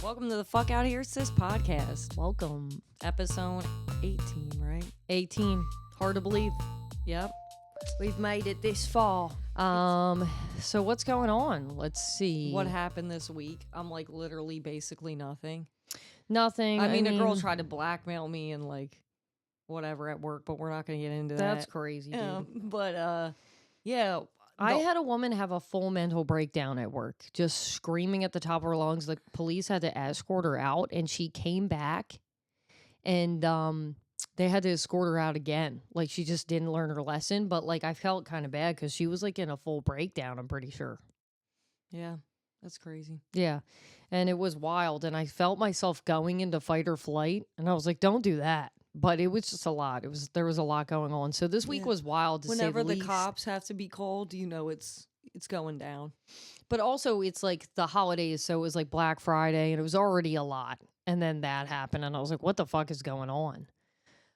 Welcome to the Fuck Out Here Sis podcast. Welcome. Episode 18, right? 18. Hard to believe. Yep. We've made it this far. So what's going on? Let's see. What happened this week? I'm like literally basically nothing. Nothing. I mean, a girl tried to blackmail me and like whatever at work, but we're not going to get into that. That's crazy, dude. Yeah. I had a woman have a full mental breakdown at work, just screaming at the top of her lungs. The police had to escort her out, and she came back, and they had to escort her out again. Like, she just didn't learn her lesson, but like I felt kind of bad because she was like in a full breakdown, I'm pretty sure. Yeah, that's crazy. Yeah, and it was wild, and I felt myself going into fight or flight, and I was like, don't do that. But it was just a lot. There was a lot going on. So this week was wild to say the least. Whenever the cops have to be called, you know it's going down. But also it's like the holidays, so it was like Black Friday, and it was already a lot. And then that happened, and I was like, what the fuck is going on?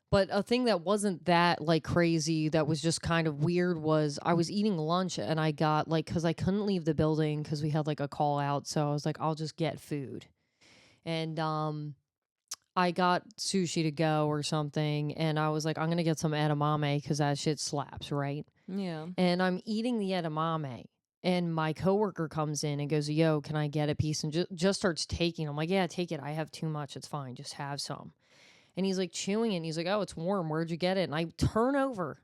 But a thing that wasn't that like crazy, that was just kind of weird, was I was eating lunch and I got like, because I couldn't leave the building because we had like a call out. So I was like, I'll just get food. And I got sushi to go or something, and I was like, I'm going to get some edamame because that shit slaps, right? Yeah. And I'm eating the edamame, and my coworker comes in and goes, yo, can I get a piece? And just starts taking. I'm like, yeah, take it. I have too much. It's fine. Just have some. And he's like chewing it, and he's like, oh, it's warm. Where'd you get it? And I turn over.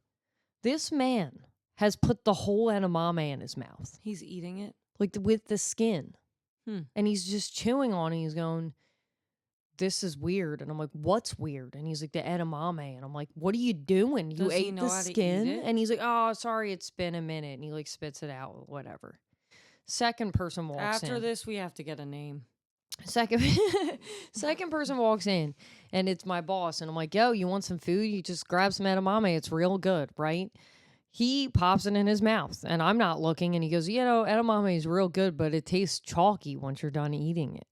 This man has put the whole edamame in his mouth. He's eating it? Like with the skin. And he's just chewing on it. He's going, this is weird. And I'm like, what's weird? And he's like, the edamame. And I'm like, what are you doing? You ate the skin? And he's like, oh, sorry, it's been a minute. And he like spits it out, whatever. Second person walks in. After this, we have to get a name. Second person walks in, and it's my boss. And I'm like, yo, you want some food? You just grab some edamame. It's real good, right? He pops it in his mouth, and I'm not looking. And he goes, you know, edamame is real good, but it tastes chalky once you're done eating it.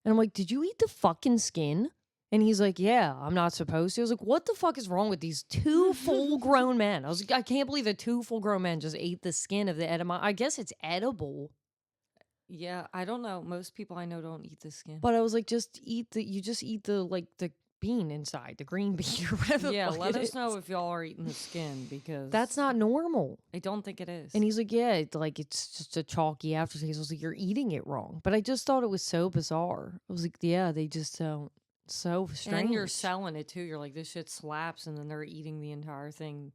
And I'm like, did you eat the fucking skin? And he's like, yeah, I'm not supposed to. I was like, what the fuck is wrong with these two full-grown men? I was like, I can't believe that two full-grown men just ate the skin of the edamame. I guess it's edible. Yeah, I don't know. Most people I know don't eat the skin. But I was like, you just eat the bean inside, the green bean or whatever. Yeah, let us know if y'all are eating the skin, because that's not normal. I don't think it is. And he's like, yeah, it's just a chalky aftertaste. I was like, you're eating it wrong. But I just thought it was so bizarre. I was like, yeah, they just don't. So strange. And you're selling it too. You're like, this shit slaps, and then they're eating the entire thing.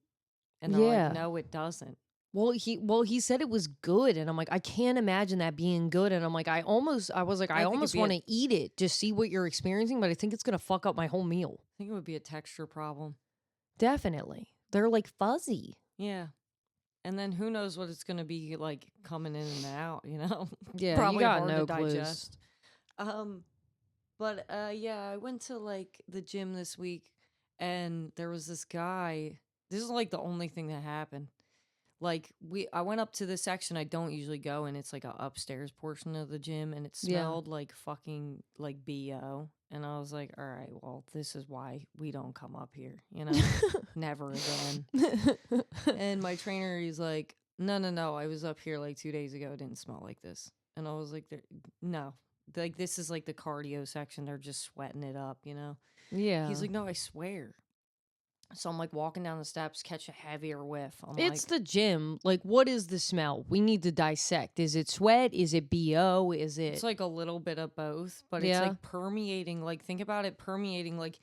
And they're like, no, it doesn't. Well, he said it was good, and I'm like, I can't imagine that being good. And I'm like, I almost want to eat it, just see what you're experiencing, but I think it's gonna fuck up my whole meal. I think it would be a texture problem. Definitely, they're like fuzzy. Yeah, and then who knows what it's gonna be like coming in and out, you know? Yeah, probably you got hard no to clues. digest. Yeah, I went to like the gym this week, and there was this guy. This is like the only thing that happened. Like I went up to the section I don't usually go in. It's like a upstairs portion of the gym, and it smelled like fucking like BO. And I was like, all right, well, this is why we don't come up here, you know, never again. And my trainer, he's like, no, I was up here like 2 days ago. It didn't smell like this. And I was like, no, like this is like the cardio section. They're just sweating it up, you know? Yeah. He's like, no, I swear. So I'm like walking down the steps, catch a heavier whiff. It's the gym. Like, what is the smell? We need to dissect. Is it sweat? Is it BO? Is it? It's like a little bit of both, but it's like permeating. Like, think about it permeating. Like,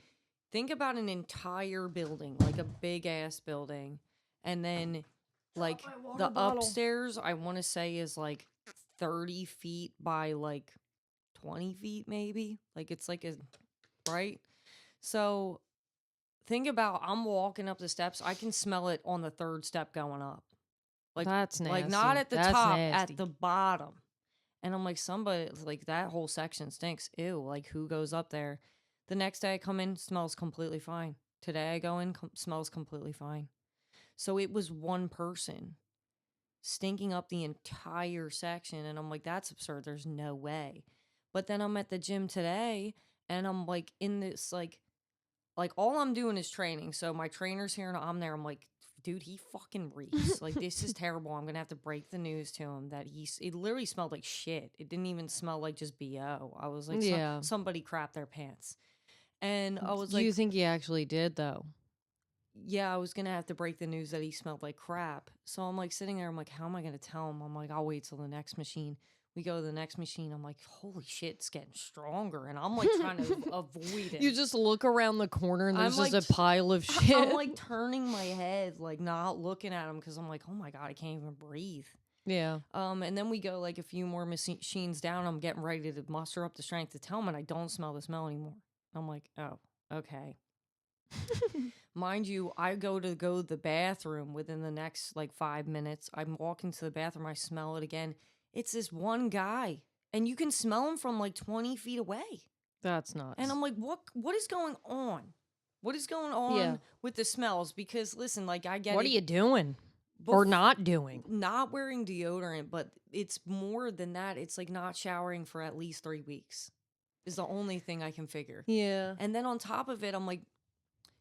think about an entire building, like a big ass building. And then, like, the upstairs, I want to say, is like 30 feet by like 20 feet, maybe. Like, it's like right? So think about, I'm walking up the steps. I can smell it on the third step going up. Like, that's nasty. Like, not at the top, nasty. at the bottom. And I'm like, somebody, like, that whole section stinks. Ew, like, who goes up there? The next day I come in, smells completely fine. Today I go in, smells completely fine. So it was one person stinking up the entire section. And I'm like, that's absurd. There's no way. But then I'm at the gym today, and I'm like in this, like all I'm doing is training. So my trainer's here and I'm there. I'm like dude, he fucking reeks. Like, this is terrible. I'm gonna have to break the news to him that it literally smelled like shit. It didn't even smell like just BO. I was like, Yeah. somebody crapped their pants. And I was Do like, you think he actually did though? yeah, I was gonna have to break the news that he smelled like crap. So I'm like sitting there, I'm like, how am I gonna tell him? I'm like, I'll wait till the next machine. We go to the next machine. I'm like, holy shit, it's getting stronger. And I'm like trying to avoid it. You just look around the corner and there's I'm just like, a pile of shit. I'm like turning my head, like not looking at him because I'm like, oh my God, I can't even breathe. Yeah. And then we go like a few more machines down. I'm getting ready to muster up the strength to tell him, and I don't smell the smell anymore. I'm like, oh, okay. Mind you, I go to the bathroom within the next like 5 minutes. I'm walking to the bathroom. I smell it again. It's this one guy, and you can smell him from like 20 feet away. That's nuts. And I'm like, what is going on? What is going on with the smells? Because listen, like I get what it. are you doing? Or not doing? Not wearing deodorant, but it's more than that. It's like not showering for at least 3 weeks is the only thing I can figure. Yeah. And then on top of it, I'm like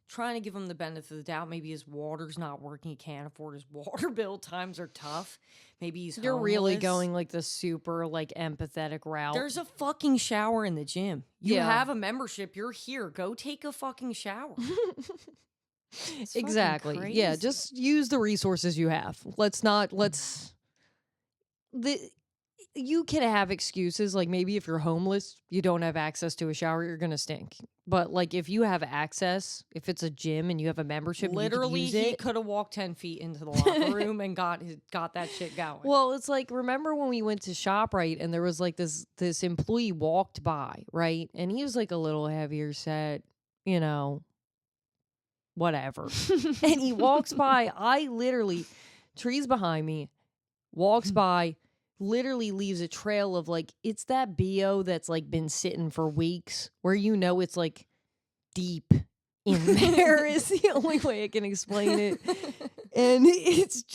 trying to give him the benefit of the doubt. Maybe his water's not working. He can't afford his water bill. Times are tough. Maybe he's You're really homeless. going like the super like empathetic route. There's a fucking shower in the gym. You have a membership. You're here. Go take a fucking shower. Exactly. Yeah, just use the resources you have. You can have excuses, like maybe if you're homeless, you don't have access to a shower, you're gonna stink. But like if you have access, if it's a gym and you have a membership, literally he could have walked 10 feet into the locker room and got that shit going. Well, it's like, remember when we went to ShopRite and there was like this employee walked by, right? And he was like a little heavier set, you know, whatever. And he walks by, trees behind me, walks by, literally leaves a trail of like, it's that BO that's like been sitting for weeks where you know it's like deep in there is the only way I can explain it. And it's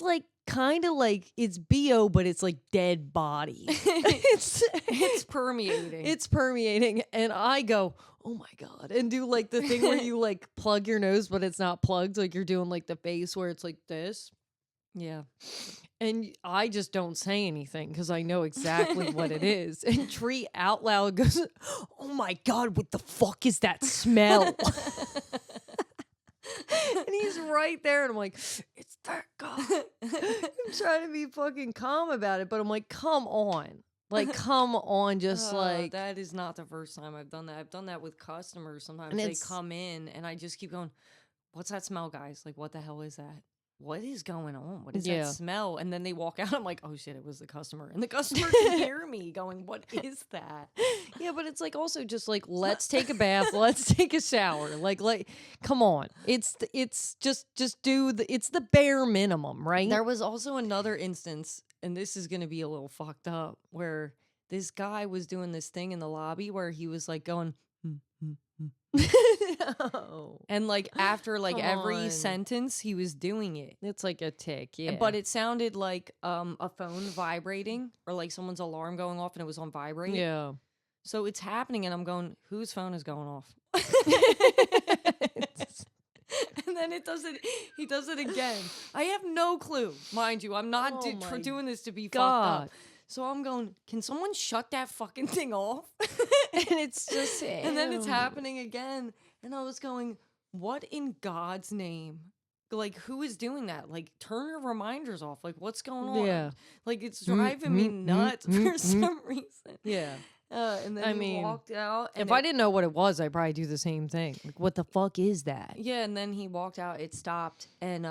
like kind of like it's BO, but it's like dead body. It's permeating. It's permeating. And I go, oh my God. And do like the thing where you like plug your nose, but it's not plugged. Like you're doing like the face where it's like this. Yeah. And I just don't say anything because I know exactly what it is. And Tree out loud goes, oh my God, what the fuck is that smell? And he's right there. And I'm like, it's that guy. I'm trying to be fucking calm about it. But I'm like, come on. Like, come on. Just like. That is not the first time I've done that. I've done that with customers. Sometimes they come in and I just keep going, what's that smell, guys? Like, what the hell is that? What is going on? What is that smell? And then they walk out. I'm like, oh shit, it was the customer. And the customer can hear me going, what is that? Yeah, but it's like also just like, let's take a bath. Let's take a shower. Like, come on. It's just do it's the bare minimum, right? There was also another instance, and this is going to be a little fucked up, where this guy was doing this thing in the lobby where he was like going, no. And like after like every sentence he was doing it. It's like a tick, yeah. But it sounded like a phone vibrating or like someone's alarm going off and it was on vibrate. Yeah. So it's happening and I'm going, whose phone is going off? And then he does it again. I have no clue, mind you. I'm not doing this to be fucked up. So I'm going, can someone shut that fucking thing off? And it's just, and then it's happening again. And I was going, what in God's name? Like, who is doing that? Like, turn your reminders off. Like, what's going on? Yeah. Like, it's driving me nuts for some reason. Yeah. And then he walked out. And if I didn't know what it was, I'd probably do the same thing. Like, what the fuck is that? Yeah, and then he walked out. It stopped. And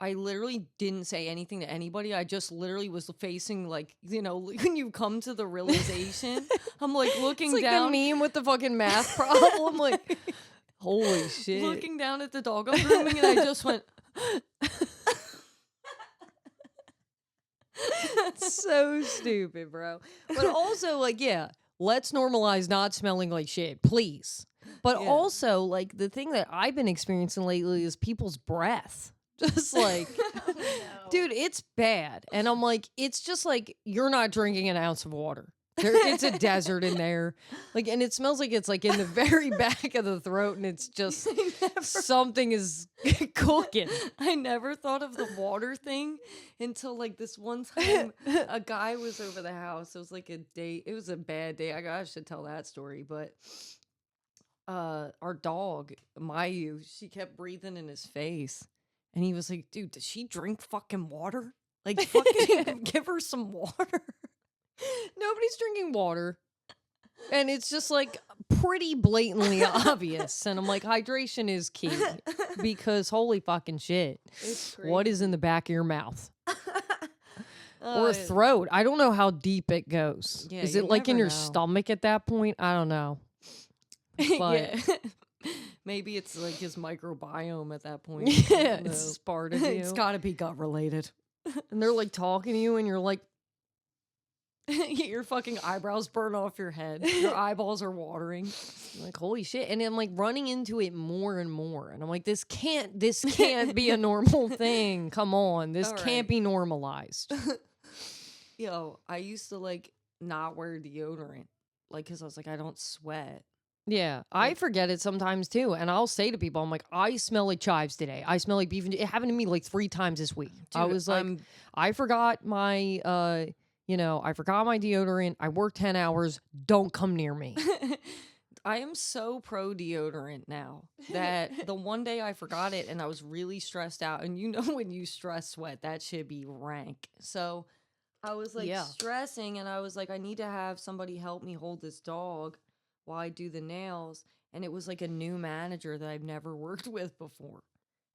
I literally didn't say anything to anybody. I just literally was facing, like, you know, when you come to the realization, I'm like looking it's like down. The meme with the fucking math problem. Like, holy shit. Looking down at the dog I'm grooming, and I just went. So stupid, bro. But also, like, yeah, let's normalize not smelling like shit, please. But also, like, the thing that I've been experiencing lately is people's breath. Just like, dude, it's bad. And I'm like, it's just like, you're not drinking an ounce of water. It's a desert in there. Like, and it smells like it's like in the very back of the throat, and it's just something is cooking. I never thought of the water thing until like this one time a guy was over the house. It was like a date. It was a bad day. I should tell that story, but our dog, Mayu, she kept breathing in his face. And he was like, dude, does she drink fucking water? Like, fucking give her some water. Nobody's drinking water. And it's just like pretty blatantly obvious. And I'm like, hydration is key. Because holy fucking shit. What is in the back of your mouth? Or throat? I don't know how deep it goes. Yeah, is it like in your stomach at that point? I don't know. But maybe it's like his microbiome at that point. Yeah, it's part of you. It's gotta be gut related. And they're like talking to you and you're like, your fucking eyebrows burn off your head. Your eyeballs are watering. I'm like, holy shit. And I'm like running into it more and more. And I'm like, this can't be a normal thing. Come on. This can't be normalized. Yo, I used to like not wear deodorant. Like, cause I was like, I don't sweat. Yeah, I forget it sometimes too. And I'll say to people, I'm like, I smell like chives today. I smell like beef. It happened to me like 3 times this week. Dude, I was like, I forgot my, I forgot my deodorant. I worked 10 hours. Don't come near me. I am so pro deodorant now that the one day I forgot it and I was really stressed out. And you know, when you stress sweat, that should be rank. So I was like stressing and I was like, I need to have somebody help me hold this dog while I do the nails. And it was like a new manager that I've never worked with before.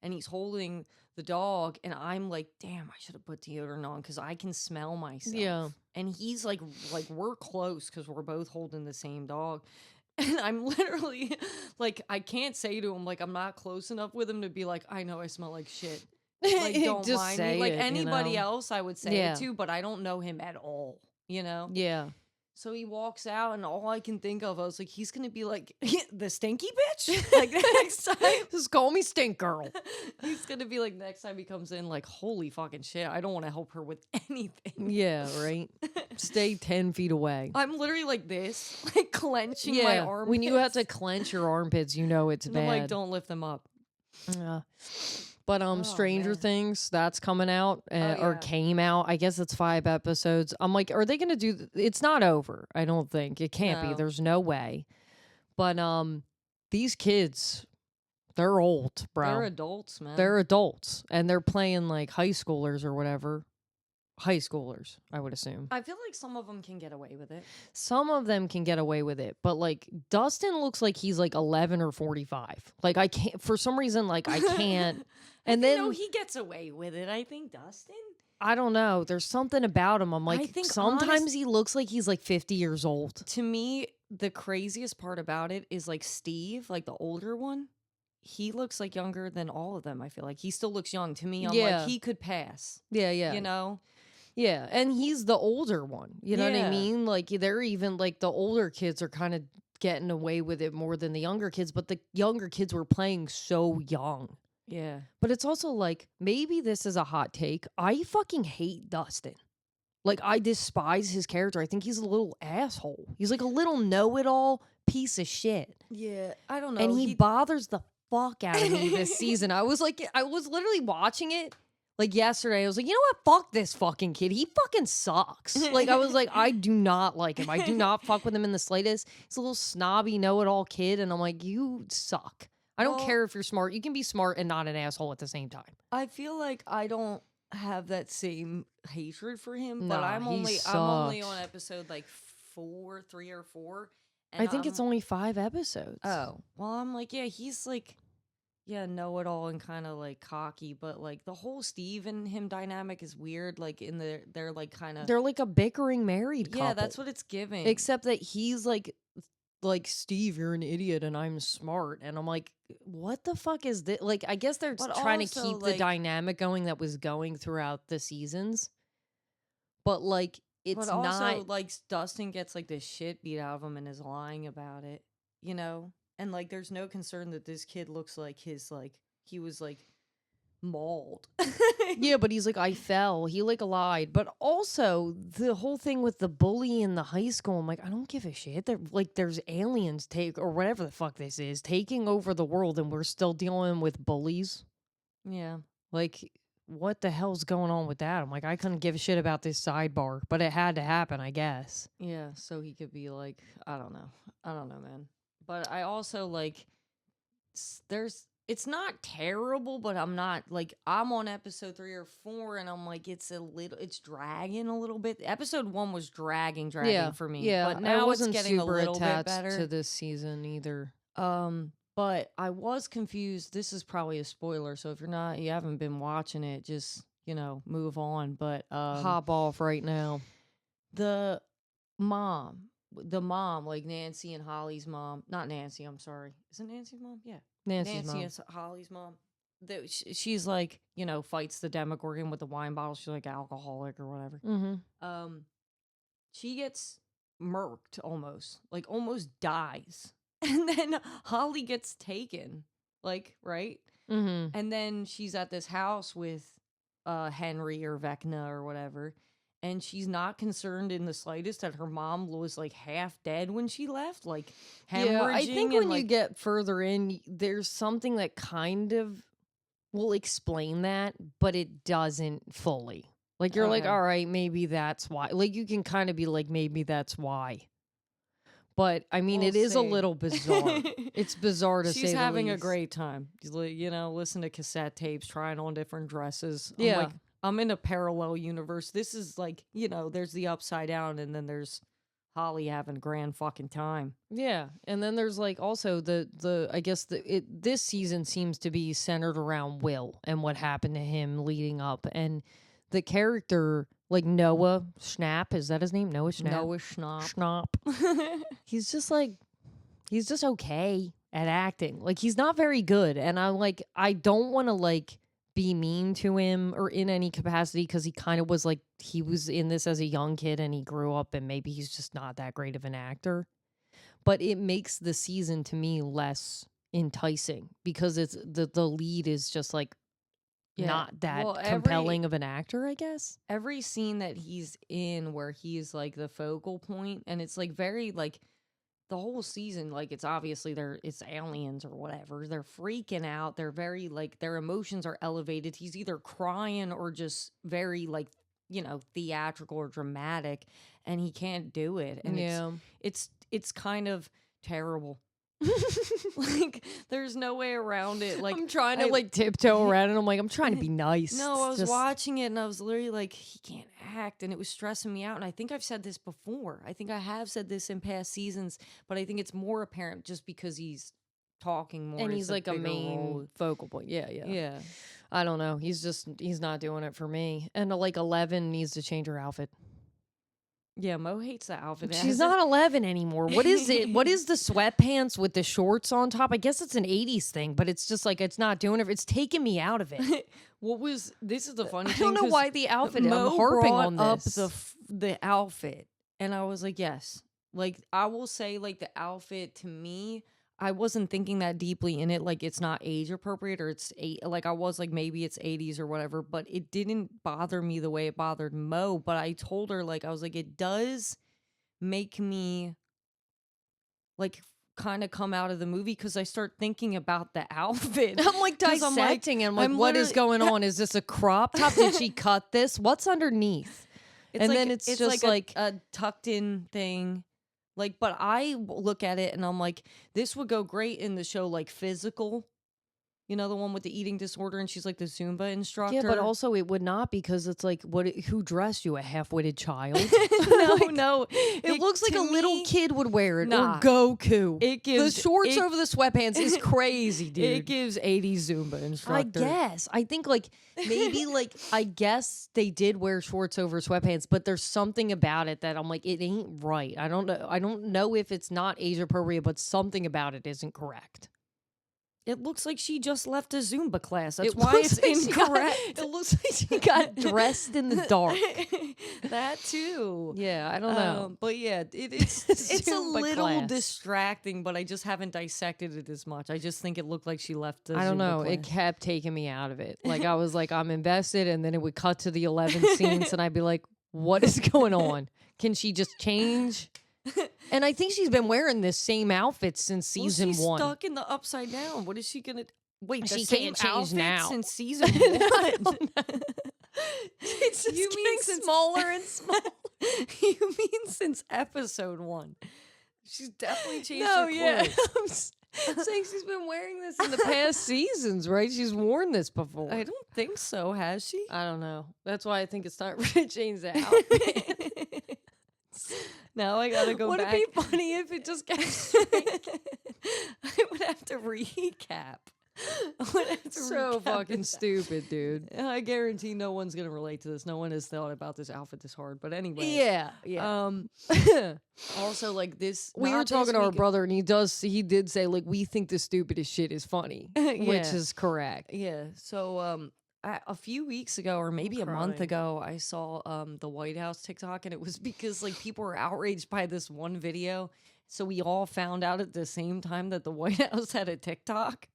And he's holding the dog and I'm like, damn, I should have put deodorant on because I can smell myself. Yeah. And he's like we're close because we're both holding the same dog. And I'm literally like, I can't say to him, like, I'm not close enough with him to be like, I know I smell like shit. Like, don't just mind say me. Like, it, anybody else I would say it to, but I don't know him at all, you know? Yeah. So he walks out, and all I can think of, I was like, he's going to be like, the stinky bitch? Like, next time. Just call me stink girl. He's going to be like, next time he comes in, like, holy fucking shit, I don't want to help her with anything. Yeah, right? Stay 10 feet away. I'm literally like this, like, clenching my armpits. When you have to clench your armpits, you know it's bad. I'm like, don't lift them up. Yeah. But Stranger Things, that's coming out or came out. I guess it's 5 episodes. I'm like, are they going to do it's not over. I don't think. It can't be. There's no way. But these kids, they're old, bro. They're adults, man. They're adults and they're playing like high schoolers or whatever. High schoolers, I would assume. I feel like some of them can get away with it. Some of them can get away with it, but like Dustin looks like he's like 11 or 45. Like I can't, for some reason, like I can't. And then he gets away with it. I think Dustin. I don't know. There's something about him. I'm like, I think sometimes he looks like he's like 50 years old. To me, the craziest part about it is like Steve, like the older one. He looks like younger than all of them. I feel like he still looks young to me. I'm like, he could pass. Yeah, yeah. You know. Yeah, and he's the older one. You know what I mean? Like, they're even, like, the older kids are kind of getting away with it more than the younger kids, but the younger kids were playing so young. Yeah. But it's also, like, maybe this is a hot take. I fucking hate Dustin. Like, I despise his character. I think he's a little asshole. He's, like, a little know-it-all piece of shit. Yeah, I don't know. And he bothers the fuck out of me this season. I was literally watching it. Like yesterday, I was like, you know what? Fuck this fucking kid. He fucking sucks. Like, I was like, I do not like him. I do not fuck with him in the slightest. He's a little snobby, know-it-all kid. And I'm like, you suck. I don't care if you're smart. You can be smart and not an asshole at the same time. I feel like I don't have that same hatred for him, but I'm only on episode like 3 or 4. And I think it's only 5 episodes. Oh, well, I'm like, yeah, he's like, yeah, know-it-all and kind of like cocky, but like the whole Steve and him dynamic is weird. Like they're like kind of they're like a bickering married couple. Yeah, that's what it's giving. Except that he's like Steve, you're an idiot and I'm smart, and I'm like, what the fuck is this? Like, I guess they're trying to keep the dynamic going that was going throughout the seasons, but like it's but also, not like Dustin gets like the shit beat out of him and is lying about it, you know. And, like, there's no concern that this kid looks like his, like, he was, like, mauled. Yeah, but he's like, I fell. He like lied. But also the whole thing with the bully in the high school, I'm like, I don't give a shit. They're like, there's aliens or whatever the fuck this is taking over the world, and we're still dealing with bullies. Yeah. Like, what the hell's going on with that? I'm like, I couldn't give a shit about this sidebar, but it had to happen, I guess. Yeah, so he could be like, I don't know, man. But I also like it's not terrible, but I'm not like, I'm on episode 3 or 4 and I'm like, it's dragging a little bit. Episode 1 was dragging for me. Yeah, But now I wasn't it's getting a super little bit attached better to this season either. But I was confused. This is probably a spoiler, so if you haven't been watching it, just, move on. But Hop off right now. the mom, like Nancy and Holly's mom, not Nancy, I'm sorry. Is it Nancy's mom? Yeah. Nancy's mom. Is Holly's mom. She's like, fights the Demogorgon with the wine bottle. She's like alcoholic or whatever. Mm-hmm. She gets murked almost dies. And then Holly gets taken, like, right? Mm-hmm. And then she's at this house with Henry or Vecna or whatever. And she's not concerned in the slightest that her mom was like half dead when she left, like hemorrhaging. Yeah, I think when like, you get further in, there's something that kind of will explain that, but it doesn't fully. Like, you're like, all right, maybe that's why. Like, you can kind of be like, maybe that's why. But I mean, it is a little bizarre. It's bizarre to say the least. She's having a great time. Listen to cassette tapes, trying on different dresses. Yeah. I'm in a parallel universe. This is like, there's the upside down, and then there's Holly having a grand fucking time. Yeah, and then there's like also I guess this season seems to be centered around Will and what happened to him leading up, and the character like Noah Schnapp, is that his name? Noah Schnapp. Noah Schnapp. Schnapp. He's just okay at acting. Like, he's not very good, and I'm like, I don't want to like be mean to him or in any capacity, because he kind of was like, he was in this as a young kid and he grew up and maybe he's just not that great of an actor. But it makes the season to me less enticing because it's the lead is just like not that compelling of an actor, I guess. Every scene that he's in where he's like the focal point, and it's like very like the whole season, like, it's obviously it's aliens or whatever. They're freaking out. They're very like, their emotions are elevated. He's either crying or just very like, theatrical or dramatic, and he can't do it. And it's kind of terrible. Like, there's no way around it. Like, I'm trying to like tiptoe around it. I'm like, I'm trying to be nice. No, I was watching it and I was literally like, he can't act, and it was stressing me out. And I think I've said this before. I think I have said this in past seasons, but I think it's more apparent just because he's talking more, and he's like a main focal point. Yeah. I don't know. He's not doing it for me. And like 11 needs to change her outfit. Yeah, Mo hates the outfit. She's not 11 anymore. What is it? What is the sweatpants with the shorts on top? I guess it's an 80s thing, but it's just like, it's not doing it. It's taking me out of it. This is the funny I thing. don't know why the outfit, Mo I'm harping on up this. the outfit, and I was like, yes. Like, I will say, like, the outfit to me, I wasn't thinking that deeply in it. Like, it's not age appropriate, or like, I was like, maybe it's 80s or whatever, but it didn't bother me the way it bothered Mo. But I told her, like, I was like, it does make me like kind of come out of the movie, because I start thinking about the outfit. I'm like dissecting, and I'm like, what is going on? Is this a crop top? Did she cut this? What's underneath? Then it's just like a tucked in thing. Like, but I look at it and I'm like, this would go great in the show like Physical. The one with the eating disorder, and she's like the Zumba instructor. Yeah, but also it would not, because it's like, who dressed you? A half-witted child? No. It looks like a little kid would wear it. Nah. Or Goku. It gives the shorts over the sweatpants is crazy, dude. It gives 80s Zumba instructor. I guess. I think like maybe like I guess they did wear shorts over sweatpants, but there's something about it that I'm like, it ain't right. I don't know. I don't know if it's not age appropriate, but something about it isn't correct. It looks like she just left a Zumba class. That's why it's incorrect. It looks like she got dressed in the dark. That too. Yeah, I don't know. But yeah, it's a Assume but little class. distracting, but I just haven't dissected it as much. I just think it looked like she left the I don't Zumba know. It class. kept taking me out of it. Like I was like, I'm invested, and then it would cut to the 11th scenes, and I'd be like, what is going on? Can she just change? And I think she's been wearing this same outfit since season Well, she's 1. stuck in the upside down. What is she gonna? Wait, the She same can't change outfit now. since season 1. It's just You mean getting since- smaller and smaller. You mean since episode 1? She's definitely changed No, her yeah. clothes. I'm saying she's been wearing this in the past seasons, right? She's worn this before. I don't think so. Has she? I don't know. That's why I think it's time to change the outfit. Now I gotta go Would back. it be funny if it just kept straight? I would have to recap. I would have to So recap fucking this. stupid, dude. I guarantee no one's gonna relate to this. No one has thought about this outfit this hard. But anyway, Yeah, yeah. Also, like this, We were not this talking to our week- brother, and he did say, like, we think the stupidest shit is funny, which Yeah. is correct. Yeah. So a few weeks ago, or maybe a month crying. ago, I saw the White House TikTok, and it was because like people were outraged by this one video. So we all found out at the same time that the White House had a TikTok.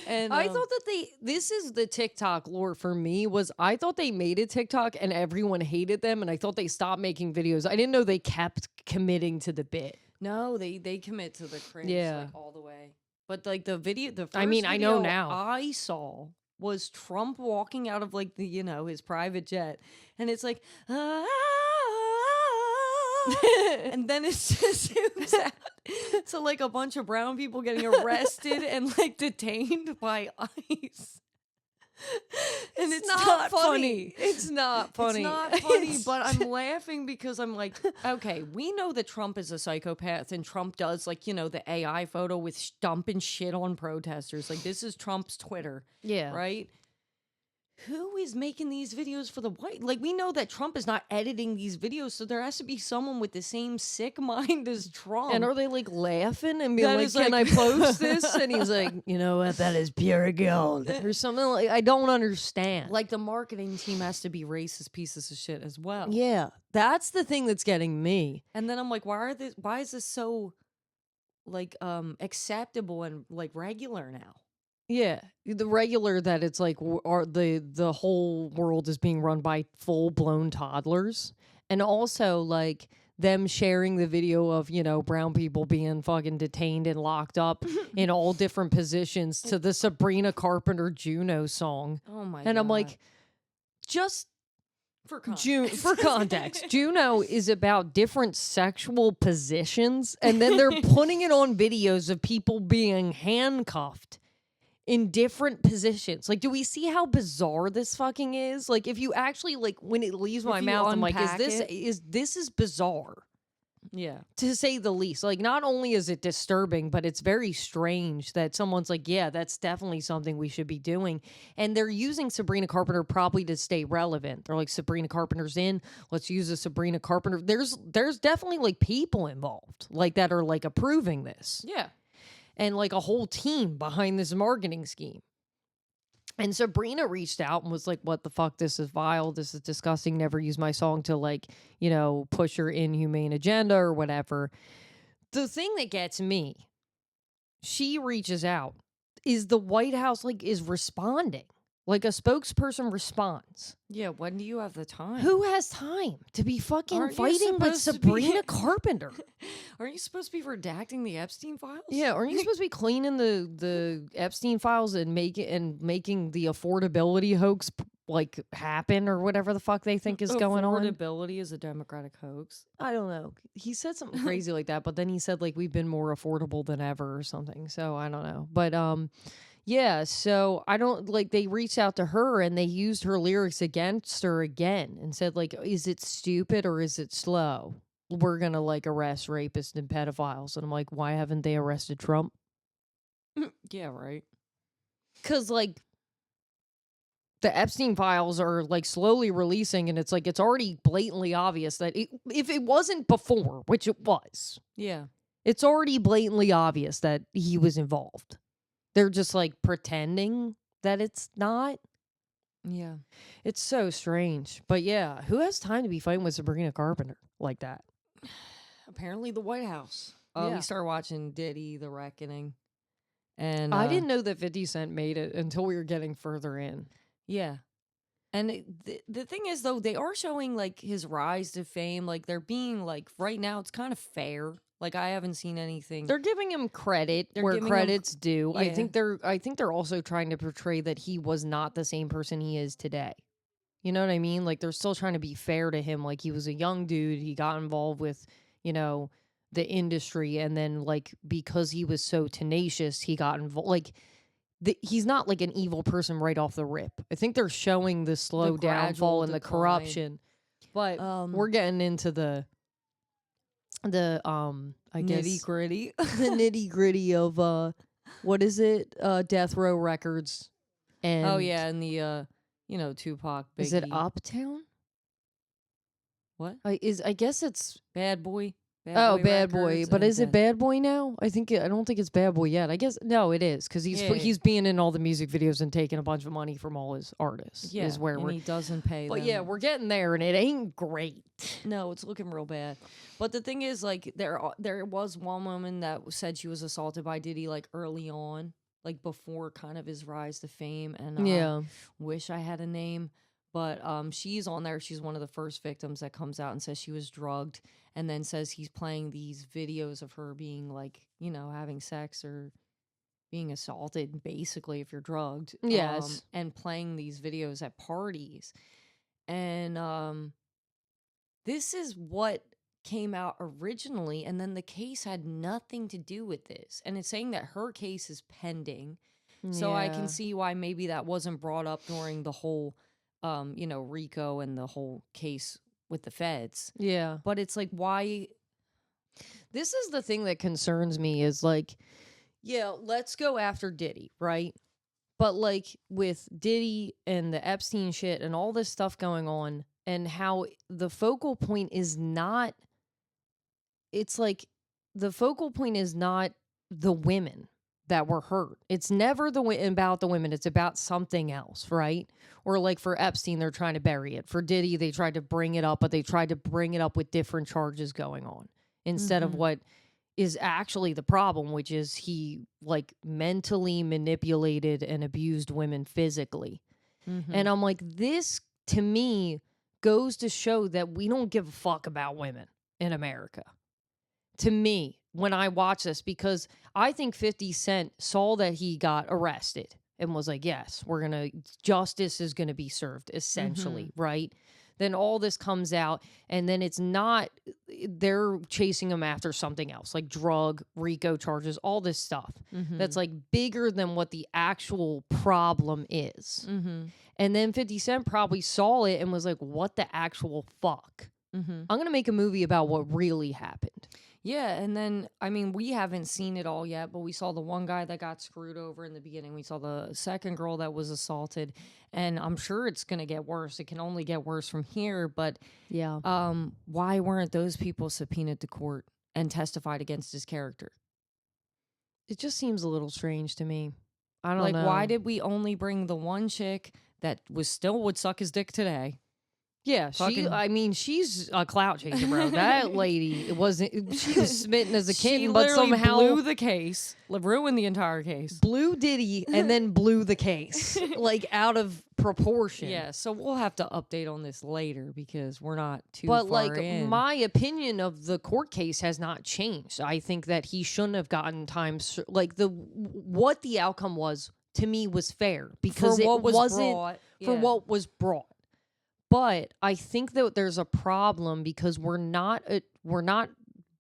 And I thought that this is the TikTok lore for me, was I thought they made a TikTok and everyone hated them, and I thought they stopped making videos. I didn't know they kept committing to the bit. no, they commit to the cringe Yeah. like all the way. But like the video, the first I mean, I know video now. I saw was Trump walking out of like the his private jet, and it's like and then it just zooms out to like a bunch of brown people getting arrested and like detained by ICE. And it's not funny. It's not funny. It's not funny, It's- but I'm laughing because I'm like, okay, we know that Trump is a psychopath, and Trump does like, the AI photo with dumping shit on protesters. Like, this is Trump's Twitter, yeah. right? Who is making these videos for the white? Like, we know that Trump is not editing these videos, so there has to be someone with the same sick mind as Trump. And are they like laughing and being That like, is, "Can like- I post this?" And he's like, "You know what? That is pure gold," or something. Like, I don't understand. like the marketing team has to be racist pieces of shit as well. yeah, that's the thing that's getting me. And then I'm like, why is this so like acceptable and like regular now? Yeah, the regular that it's like the whole world is being run by full blown toddlers, and also like them sharing the video of brown people being fucking detained and locked up in all different positions to the Sabrina Carpenter Juno song, Oh my and I'm God. like, just for for context, Juno is about different sexual positions, and then they're putting it on videos of people being handcuffed in different positions. Like, do we see how bizarre this fucking is? Like, if you actually like when it leaves my you mouth, I'm like, unpack it- this is bizarre, Yeah. to say the least. Like, not only is it disturbing, but it's very strange that someone's like, yeah, that's definitely something we should be doing. And they're using Sabrina Carpenter probably to stay relevant. They're like, Sabrina Carpenter's in, let's use a Sabrina Carpenter. There's definitely like people involved like that are like approving this, Yeah. and like a whole team behind this marketing scheme. And Sabrina reached out and was like, what the fuck? This is vile. This is disgusting. Never use my song to like, push your inhumane agenda or whatever. The thing that gets me, she reaches out, is the White House like is responding. Like a spokesperson responds. Yeah. When do you have the time? Who has time to be fucking Aren't you fighting with supposed to be- Sabrina Carpenter? Aren't you supposed to be redacting the Epstein files? Yeah, aren't you supposed to be cleaning the Epstein files and making the affordability hoax like happen or whatever the fuck they think is going on? Affordability is a Democratic hoax. I don't know. He said something crazy like that, but then he said like we've been more affordable than ever or something. So I don't know. But yeah, so I don't like they reached out to her and they used her lyrics against her again and said like, is it stupid or is it slow? We're gonna like arrest rapists and pedophiles. And I'm like, why haven't they arrested Trump? Yeah. Right. Because like the Epstein files are like slowly releasing, and it's like it's already blatantly obvious that if it wasn't before, which it was, Yeah. it's already blatantly obvious that he was involved. They're just like pretending that it's not. Yeah. It's so strange. But yeah, who has time to be fighting with Sabrina Carpenter like that? Apparently the White House. We Yeah. started watching Diddy, The Reckoning. And I didn't know that 50 Cent made it until we were getting further in. yeah. And the thing is, though, they are showing like his rise to fame. Like they're being like right now, it's kind of fair. Like I haven't seen anything. They're giving him credit They're where giving him- credit's due. I yeah. think they're also trying to portray that he was not the same person he is today. You know what I mean? Like they're still trying to be fair to him. Like he was a young dude. He got involved with, the industry, and then like because he was so tenacious, he got involved. Like he's not like an evil person right off the rip. I think they're showing the slow downfall and the decline. corruption. But we're getting into the I guess nitty gritty. the nitty gritty of what is it? Death Row Records. And Oh yeah, and the Tupac. Biggie. is it Uptown? What? I guess it's Bad Boy. Bad Boy. Records But and is it Bad Boy now? I don't think it's Bad Boy yet. I guess no, it is because he's being in all the music videos and taking a bunch of money from all his artists. Yeah, is where and he doesn't pay. But them. yeah, we're getting there, and it ain't great. No, it's looking real bad. But the thing is, like, there was one woman that said she was assaulted by Diddy, like, early on, like, before kind of his rise to fame. And Yeah. wish I had a name. But she's on there. She's one of the first victims that comes out and says she was drugged, and then says he's playing these videos of her being, like, having sex or being assaulted, basically, if you're drugged. Yes. And playing these videos at parties. And this is what came out originally, and then the case had nothing to do with this. And it's saying that her case is pending. So I can see why maybe that wasn't brought up during the whole, RICO and the whole case with the feds. Yeah. But it's like, why? This is the thing that concerns me is like, yeah, let's go after Diddy, right? But like with Diddy and the Epstein shit and all this stuff going on, and how the focal point is not, it's like the focal point is not the women that were hurt. It's never about the women. It's about something else, right? Or like for Epstein, they're trying to bury it. For Diddy, they tried to bring it up, but they tried to bring it up with different charges going on instead of what is actually the problem, which is he like mentally manipulated and abused women physically. And I'm like, this to me goes to show that we don't give a fuck about women in America. To me, when I watch this, because I think 50 Cent saw that he got arrested and was like, yes, justice is going to be served, essentially, right? Then all this comes out, and then it's not, they're chasing him after something else, like drug, RICO charges, all this stuff that's like bigger than what the actual problem is. And then 50 Cent probably saw it and was like, what the actual fuck? I'm going to make a movie about what really happened. Yeah, and then, I mean, we haven't seen it all yet, but we saw the one guy that got screwed over in the beginning. We saw the second girl that was assaulted, and I'm sure it's going to get worse. It can only get worse from here, but yeah, why weren't those people subpoenaed to court and testified against his character? It just seems a little strange to me. I don't know. Like, why did we only bring the one chick that would suck his dick today? Yeah, she's a clout chaser, bro. That lady, she was smitten as a kitten, but somehow blew the case, ruined the entire case. Blew Diddy and then blew the case, like out of proportion. Yeah, so we'll have to update on this later because we're not too But far in. My opinion of the court case has not changed. I think that he shouldn't have gotten what the outcome was to me was fair because it wasn't for what was brought. But I think that there's a problem because we're not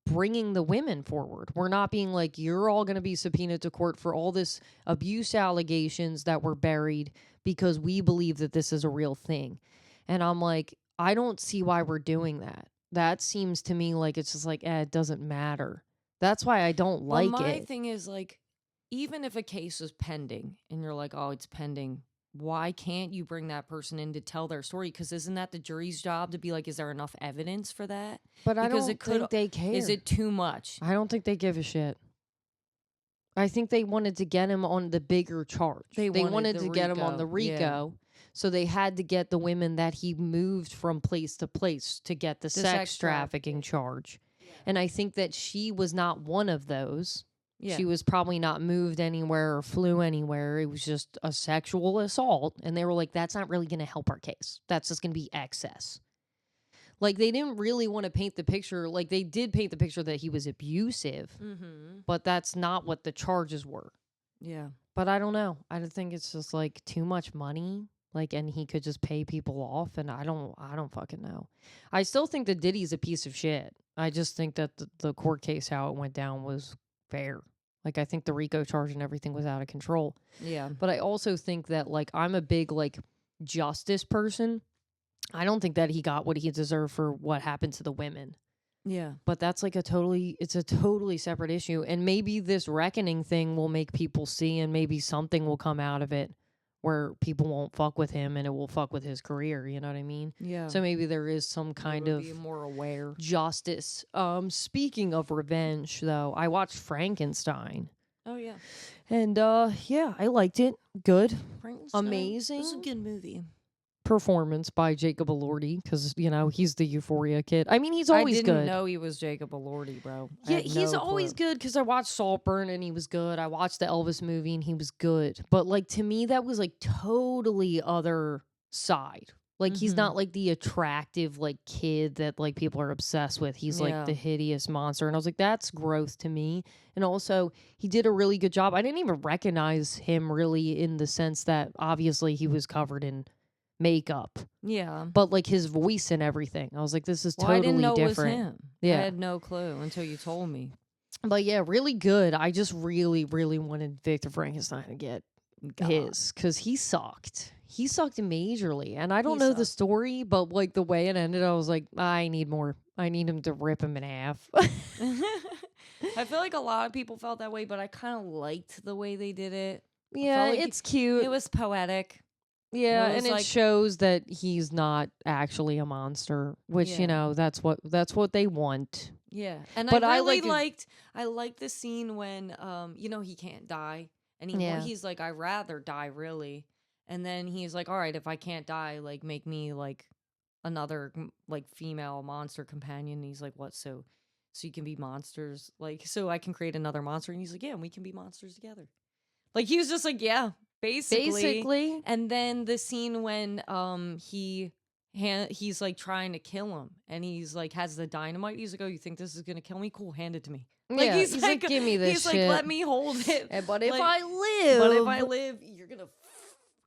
bringing the women forward. We're not being like, you're all going to be subpoenaed to court for all this abuse allegations that were buried because we believe that this is a real thing. And I'm like, I don't see why we're doing that. That seems to me like it's just like, it doesn't matter. That's why I don't like it. My thing is like, even if a case is pending and you're like, oh, it's pending, why can't you bring that person in to tell their story? Because isn't that the jury's job to be like, is there enough evidence for that? But I don't think they care. Is it too much? I don't think they give a shit. I think they wanted to get him on the bigger charge. They wanted to get him on the RICO So they had to get the women that he moved from place to place to get the sex trafficking charge. Yeah. And I think that she was not one of those. Yeah. She was probably not moved anywhere or flew anywhere. It was just a sexual assault. And they were like, that's not really going to help our case. That's just going to be excess. Like, they didn't really want to paint the picture. Like, they did paint the picture that he was abusive, but that's not what the charges were. Yeah. But I don't know. I think it's just like too much money. Like, and he could just pay people off, and I don't fucking know. I still think that Diddy's a piece of shit. I just think that the court case, how it went down, was fair. Like, I think the RICO charge and everything was out of control. Yeah. But I also think that, like, I'm a big, like, justice person. I don't think that he got what he deserved for what happened to the women. Yeah. But that's like it's a totally separate issue. And maybe this reckoning thing will make people see, and maybe something will come out of it where people won't fuck with him and it will fuck with his career. You know what I mean? Yeah. So maybe there is some kind of be more aware justice. Speaking of revenge, though, I watched Frankenstein. Oh, yeah. And yeah, I liked it. Good. Amazing. It's a good movie. Performance by Jacob Elordi, because he's the Euphoria kid. I mean, he's always good. I didn't know he was Jacob Elordi, bro. Yeah, he's always good, because I watched Saltburn and he was good. I watched the Elvis movie and he was good. But like, to me, that was like totally other side. Like, he's not like the attractive like kid that like people are obsessed with. He's like the hideous monster, and I was like, that's growth to me. And also, he did a really good job. I didn't even recognize him really, in the sense that obviously he was covered in makeup, but like his voice and everything, I was like, this is totally I didn't know different. It was him. Yeah, I had no clue until you told me. But yeah, really good. I just really wanted Victor Frankenstein to get his, because he sucked majorly, and I don't know the story, but like the way it ended, I was like, I need more. I need him to rip him in half. I feel like a lot of people felt that way, but I kind of liked the way they did it. Yeah, like it's cute. It was poetic. Yeah, and it shows that he's not actually a monster, which that's what they want. Yeah, and but I liked the scene when he can't die, and he's like, I'd rather die, really. And then he's like, all right, if I can't die, like, make me like another like female monster companion. And he's like, what? So you can be monsters, like, so I can create another monster. And he's like, yeah, and we can be monsters together. Like, he was just like, yeah. Basically. And then the scene when he's like trying to kill him, and he's like has the dynamite. He's like, oh, you think this is gonna kill me? Cool, hand it to me. Like, yeah, he's like, give me this shit. He's like, let me hold it. But if I live, you're gonna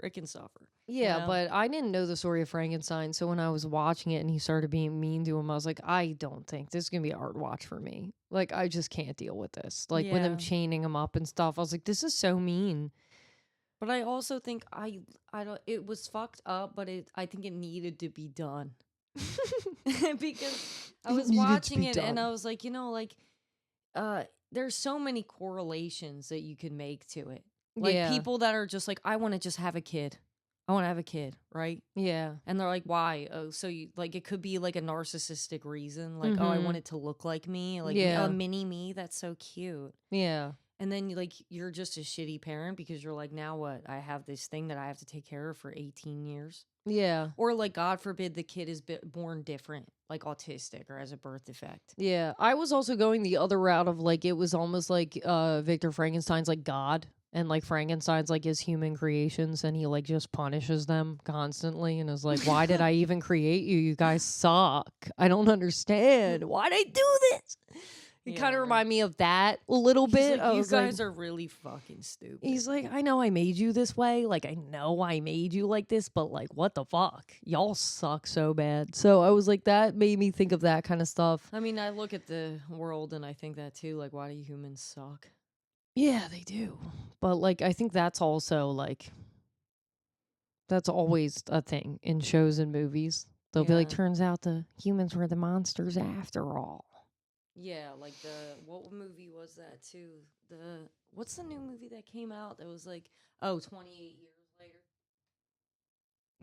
freaking suffer. Yeah, but I didn't know the story of Frankenstein, so when I was watching it and he started being mean to him, I was like, I don't think this is gonna be an art watch for me. Like, I just can't deal with this. Like, with him chaining him up and stuff, I was like, this is so mean. But I also think I don't. It was fucked up, but I think it needed to be done because I was watching it and I was like, there's so many correlations that you can make to it. Like, people that are just like, I want to just have a kid. I want to have a kid, right? Yeah. And they're like, why? Oh, so you like, it could be like a narcissistic reason, like, oh, I want it to look like me, like a mini me. That's so cute. Yeah. And then you're just a shitty parent because you're like, now what? I have this thing that I have to take care of for 18 years. Yeah. Or like, God forbid, the kid is born different, like autistic or has a birth defect. Yeah. I was also going the other route of like, it was almost like Victor Frankenstein's like God, and like Frankenstein's like his human creations, and he like just punishes them constantly and is like, why did I even create you? You guys suck. I don't understand. Why'd I do this? It kind of remind me of that a little bit. Like, you guys are really fucking stupid. He's like, I know I made you this way. Like, I know I made you like this, but like, what the fuck? Y'all suck so bad. So I was like, that made me think of that kind of stuff. I mean, I look at the world and I think that too. Like, why do humans suck? Yeah, they do. But like, I think that's also like, that's always a thing in shows and movies. They'll be like, turns out the humans were the monsters after all. Yeah, like what movie was that too? What's the new movie that came out that was like, 28 years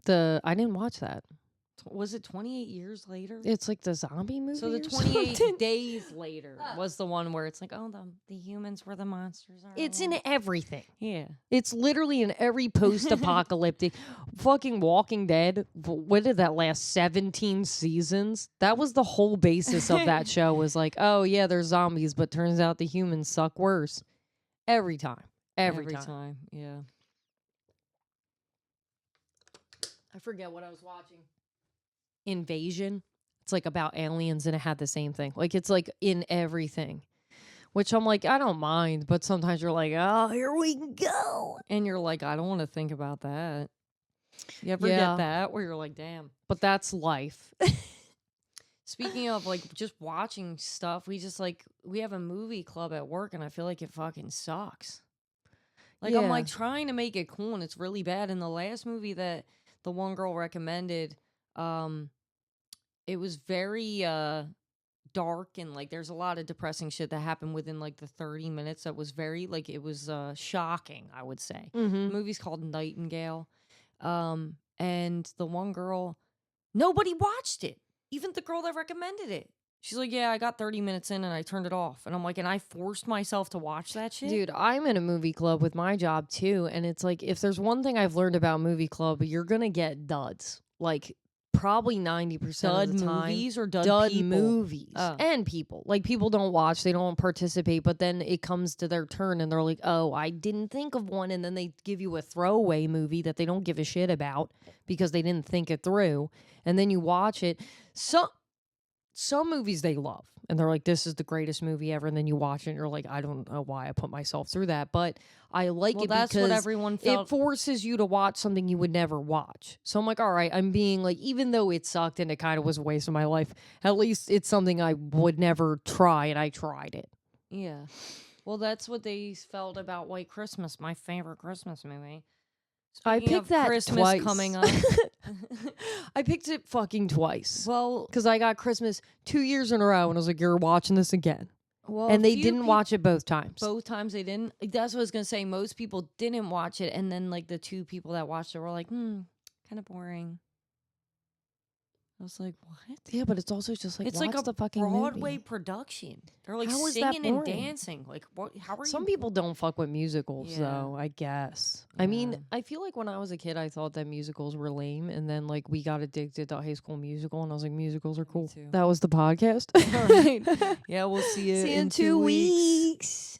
later? I didn't watch that. Was it 28 years later? It's like the zombie movie. So the or 28 something. days later was the one where it's like, oh, the humans were the monsters. It's in everything. Yeah. It's literally in every post-apocalyptic fucking Walking Dead. What did that last 17 seasons? That was the whole basis of that show was like, oh yeah, there's zombies, but turns out the humans suck worse. Every time. Every time. Yeah. I forget what I was watching. Invasion. It's like about aliens and it had the same thing. Like it's like in everything. Which I'm like, I don't mind, but sometimes you're like, oh, here we go. And you're like, I don't want to think about that. You ever Yeah. get that where you're like, damn. But that's life. Speaking of like just watching stuff, we have a movie club at work and I feel like it fucking sucks. Like I'm like trying to make it cool and it's really bad. And the last movie that the one girl recommended, it was very dark and like there's a lot of depressing shit that happened within like the 30 minutes that was very like it was shocking, I would say. Mm-hmm. The movie's called Nightingale. And the one girl, nobody watched it. Even the girl that recommended it. She's like, yeah, I got 30 minutes in and I turned it off. And I'm like, and I forced myself to watch that shit? Dude, I'm in a movie club with my job too. And it's like, if there's one thing I've learned about movie club, you're going to get duds. Like, probably 90% of the time. Movies or dud people? Movies. And people. Like, people don't watch, they don't participate, but then it comes to their turn and they're like, oh, I didn't think of one. And then they give you a throwaway movie that they don't give a shit about because they didn't think it through. And then you watch it. Some movies they love. And they're like, this is the greatest movie ever. And then you watch it and you're like, I don't know why I put myself through that. But I like it that's because what everyone felt. it forces you to watch something you would never watch. So I'm like, all right, I'm being like, even though it sucked and it kind of was a waste of my life, at least it's something I would never try. And I tried it. Yeah. Well, that's what they felt about White Christmas, my favorite Christmas movie. I Speaking picked of that Christmas twice. coming up. I picked it fucking twice. Well, because I got Christmas 2 years in a row and I was like, you're watching this again. well, And they didn't watch it both times. Both times they didn't. That's what I was going to say. Most people didn't watch it. And then like the two people that watched it were like, kind of boring. I was like, what? Yeah, but it's also just like, it's like a the fucking Broadway movie. production. They're like How is that singing and boring? dancing. Like, what? How are Some you? people don't fuck with musicals, Yeah. though, I guess. Yeah. I mean, I feel like when I was a kid, I thought that musicals were lame. And then, like, we got addicted to High School Musical. And I was like, musicals are cool. too. That was the podcast. All right. Yeah, we'll see you See you in 2 weeks.